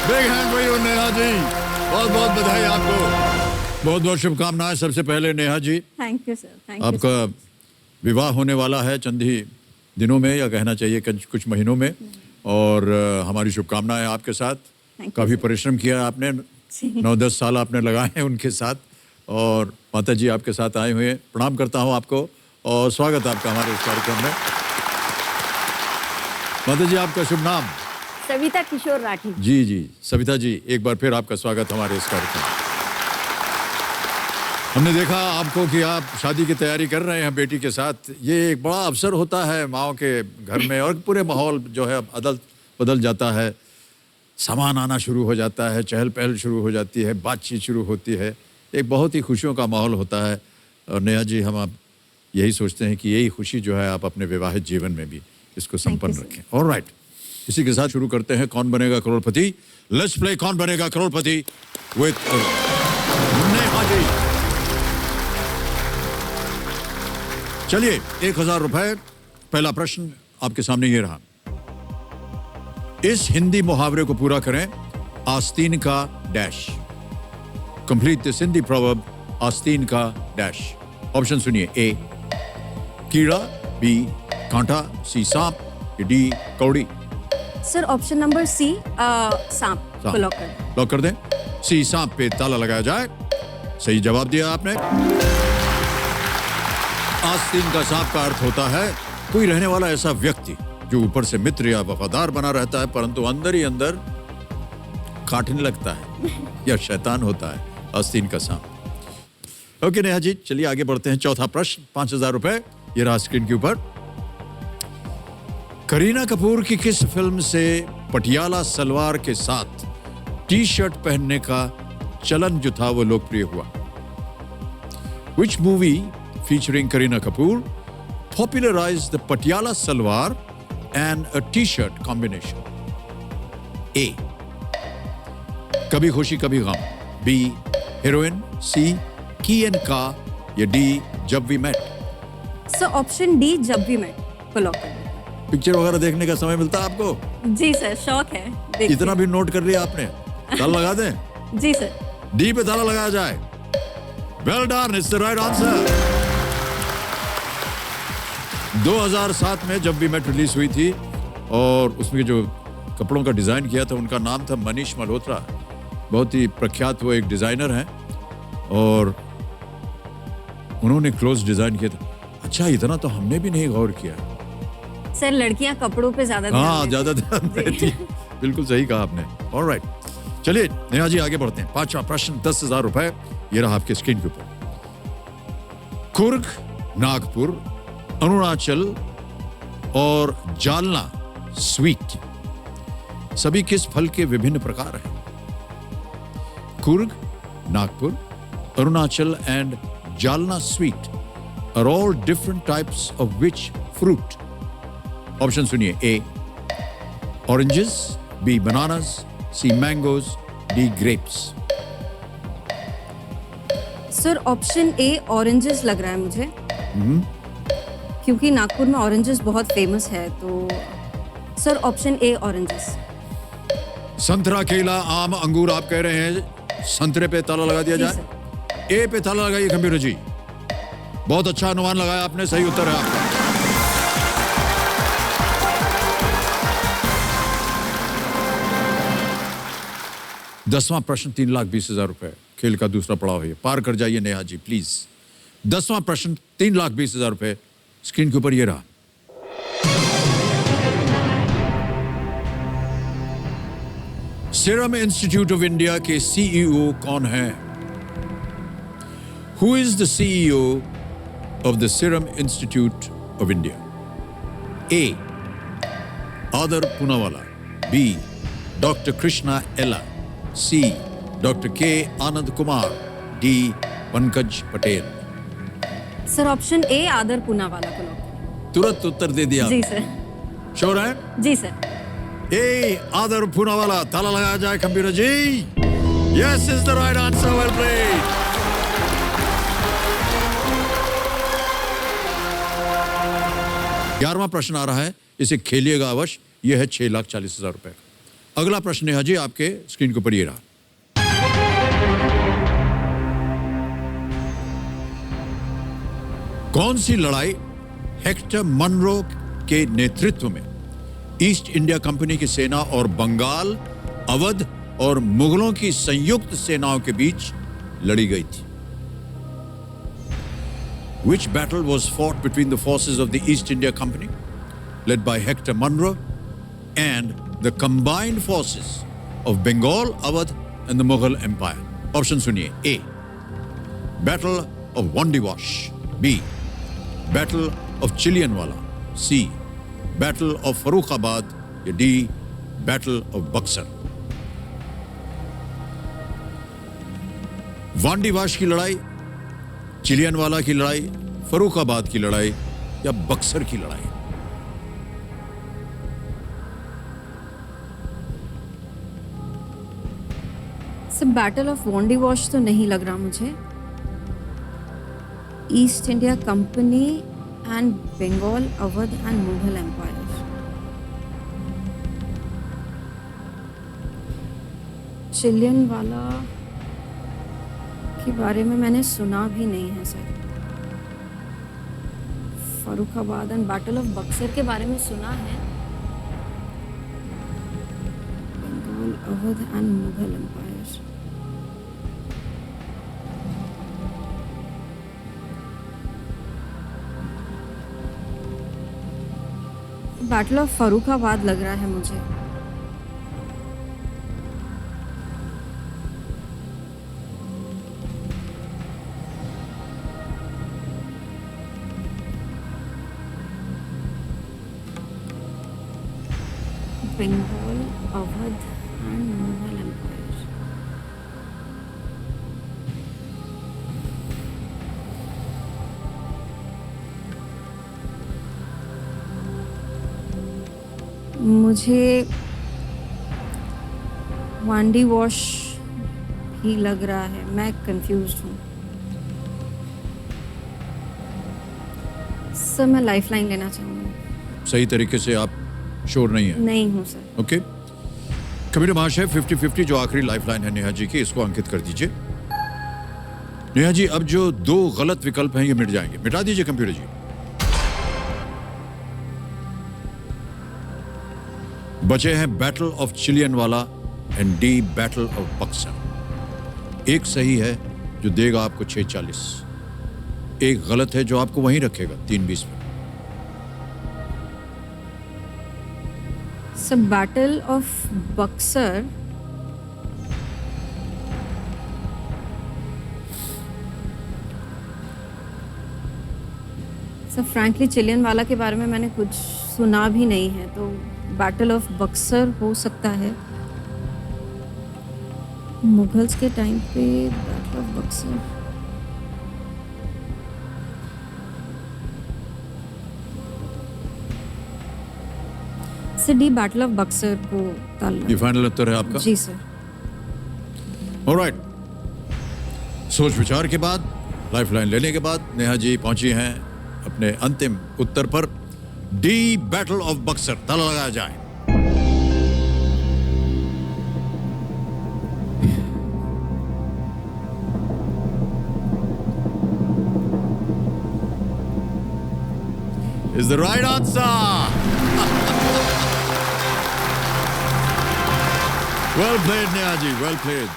Big hand for you Neha ji, बहुत बहुत बधाई आपको, बहुत बहुत शुभकामनाएं। सबसे पहले Neha ji, thank you sir, thank you. आपका विवाह होने वाला है चंद ही दिनों में, या कहना चाहिए कुछ महीनों में, और हमारी शुभकामनाएं आपके साथ। काफ़ी परिश्रम किया आपने, 9-10 साल आपने लगाए हैं उनके साथ, और माता जी आपके साथ आए हुए हैं। प्रणाम करता हूं आपको और स्वागत है आपका हमारे इस कार्यक्रम में। माता जी, आपका शुभ नाम? सविता किशोर राठी। जी जी, सविता जी, एक बार फिर आपका स्वागत हमारे इस कार्यक्रम में। हमने देखा आपको कि आप शादी की तैयारी कर रहे हैं बेटी के साथ। ये एक बड़ा अवसर होता है माओ के घर में, और पूरे माहौल जो है बदल जाता है। सामान आना शुरू हो जाता है, चहल पहल शुरू हो जाती है, बातचीत शुरू होती है, एक बहुत ही खुशियों का माहौल होता है। और नेहा जी, हम आप यही सोचते हैं कि यही खुशी जो है आप अपने विवाहित जीवन में भी इसको संपन्न रखें। ऑलराइट, इसी के साथ शुरू करते हैं कौन बनेगा करोड़पति। लेट्स प्ले कौन बनेगा करोड़पति विद नेहा जी। चलिए, 1000 रुपए। पहला प्रश्न आपके सामने ये रहा। इस हिंदी मुहावरे को पूरा करें। आस्तीन का dash. Complete this Hindi proverb, आस्तीन का डैश। ऑप्शन सुनिए। ए कीड़ा, बी कांटा, सी सांप, डी कौड़ी। सर ऑप्शन नंबर सी, सांप को लॉक कर। लॉक कर दें। सी सांप पे ताला लगाया जाए। सही जवाब दिया आपने। आस्तीन का सांप का अर्थ होता है कोई रहने वाला ऐसा व्यक्ति जो ऊपर से मित्र या वफादार बना रहता है, परंतु अंदर ही अंदर काटने लगता है या शैतान होता है, आस्तीन का सांप। ओके नेहा जी, चलिए आगे बढ़ते हैं। चौथा प्रश्न, 5000 रुपए, ये रहा स्क्रीन के ऊपर। करीना कपूर की किस फिल्म से पटियाला सलवार के साथ टी शर्ट पहनने का चलन जो था वो लोकप्रिय हुआ? Which movie featuring Kareena Kapoor popularized the Patiala salwar and a t-shirt combination? A. Kabhi Khushi Kabhi Gham, B. Heroin, C. Ki and Ka, या D. Jab we met. Sir option D, Jab we met को लॉक कर। पिक्चर वगैरह देखने का समय मिलता है आपको? जी सर, शौक है। इतना भी नोट कर लिया आपने? ताला लगा दें? जी सर। डी पे ताला लगाया जाए। Well done, it's the right answer. 2007 में जब भी मैं रिलीज हुई थी, और उसमें जो कपड़ों का डिजाइन किया था उनका नाम था मनीष मल्होत्रा। बहुत ही प्रख्यात वो एक डिजाइनर हैं, और उन्होंने क्लोज डिजाइन किया था। अच्छा, इतना तो हमने भी नहीं गौर किया। सर लड़कियां कपड़ों पे ज्यादा ज्यादा ध्यान देती। बिल्कुल सही कहा आपने। ऑलराइट, चलिए नेहा जी आगे बढ़ते हैं। पांचवा प्रश्न, 10,000 रुपए, ये रहा आपके स्क्रीन के ऊपर। कुर्ग, नागपुर, अरुणाचल और जालना स्वीट सभी किस फल के विभिन्न प्रकार हैं? Coorg, Nagpur, Arunachal and Jalna sweet are all different types of which fruit? Option सुनिए। A oranges, B bananas, C mangoes, D grapes. Sir option A oranges लग रहा है मुझे, क्योंकि नागपुर में ऑरेंजेस बहुत फेमस है, तो सर ऑप्शन ए ऑरेंजेस। संतरा, केला, आम, अंगूर आप कह रहे हैं संतरे पे ताला लगा दिया जाए। ए पे ताला लगाइए कंप्यूटर जी। बहुत अच्छा अनुमान लगाया आपने, सही उत्तर है आपका। दसवां प्रश्न, 3,20,000 रुपए, खेल का दूसरा पड़ाव है। पार कर जाइए नेहा जी प्लीज। 10वां प्रश्न, 3,20,000 रुपए, स्क्रीन के ऊपर ये रहा। सीरम इंस्टीट्यूट ऑफ इंडिया के सीईओ कौन है? Who is the CEO of the Serum Institute of India? A Adar Poonawalla, B doctor Krishna Ella, C doctor K Anand Kumar, D Pankaj Patel. Sir option A Adar Poonawalla को लॉक। तुरंत उत्तर दे दिया। जी सर। श्योर है? जी सर। ए आदर पूनावाला, ताला लगाया जाए computer ji. Yes is the right answer, well played. ग्यारहवां प्रश्न आ रहा है, इसे खेलिएगा अवश्य। यह है 6,40,000 रुपए। अगला प्रश्न नेहा जी आपके स्क्रीन के ऊपर ये रहा। कौन सी लड़ाई हेक्टर मनरो के नेतृत्व में ईस्ट इंडिया कंपनी की सेना और बंगाल, अवध और मुगलों की संयुक्त सेनाओं के बीच लड़ी गई थी? Which battle was fought between the forces of the East India Company, led by Hector Munro, and the combined forces of Bengal, Awadh, and the Mughal Empire? Option सुनिए: A. Battle of Wandiwash. B. Battle of Chilianwala. C. Battle of Farrukhabad. या D. Battle of Buxar. Wandiwash की लड़ाई, चिलियनवाला की लड़ाई, फर्रुखाबाद की लड़ाई या बक्सर की लड़ाई? सब बैटल ऑफ वॉन्डीवॉश तो नहीं लग रहा मुझे। East India Company and Bengal, Awadh and Mughal empire. Chillianwala के बारे में मैंने सुना भी नहीं है sir. Farrukhabad and battle of Buxar के बारे में सुना है। Bengal, Awadh and Mughal empire. Battle of Farrukhabad लग रहा है मुझे। Bengal, Awadh and Mughal empire. मुझे वांडीवॉश ही लग रहा है, मैं कंफ्यूज्ड हूँ। सर मैं लाइफलाइन लेना चाहूँगी। सही तरीके से आप श्योर नहीं है? नहीं हूँ सर। ओके, कबीर महाशय 50-50 जो आखिरी लाइफलाइन है नेहा जी की, इसको अंकित कर दीजिए। नेहा जी अब जो दो गलत विकल्प हैं ये मिट जाएंगे, मिटा दीजिए कंप्यूटर जी। बचे हैं battle of Chillianwala and D battle of Buxar. एक सही है जो देगा आपको 640, एक गलत है जो आपको वहीं रखेगा 320 में। Sir battle of Buxar sir frankly Chillianwala के बारे में मैंने कुछ सुना भी नहीं है, तो बैटल ऑफ बक्सर हो सकता है। मुगल्स के टाइम पे battle of Buxar. Sir D battle of Buxar को ताल। ये फाइनल उत्तर है आपका? जी सर। ऑलराइट, सोच विचार के बाद, लाइफलाइन लेने के बाद नेहा जी पहुंची हैं अपने अंतिम उत्तर पर। डी बैटल ऑफ बक्सर, ताला लगाया जाए। Is the right answer. Well played, Neha ji. Well played.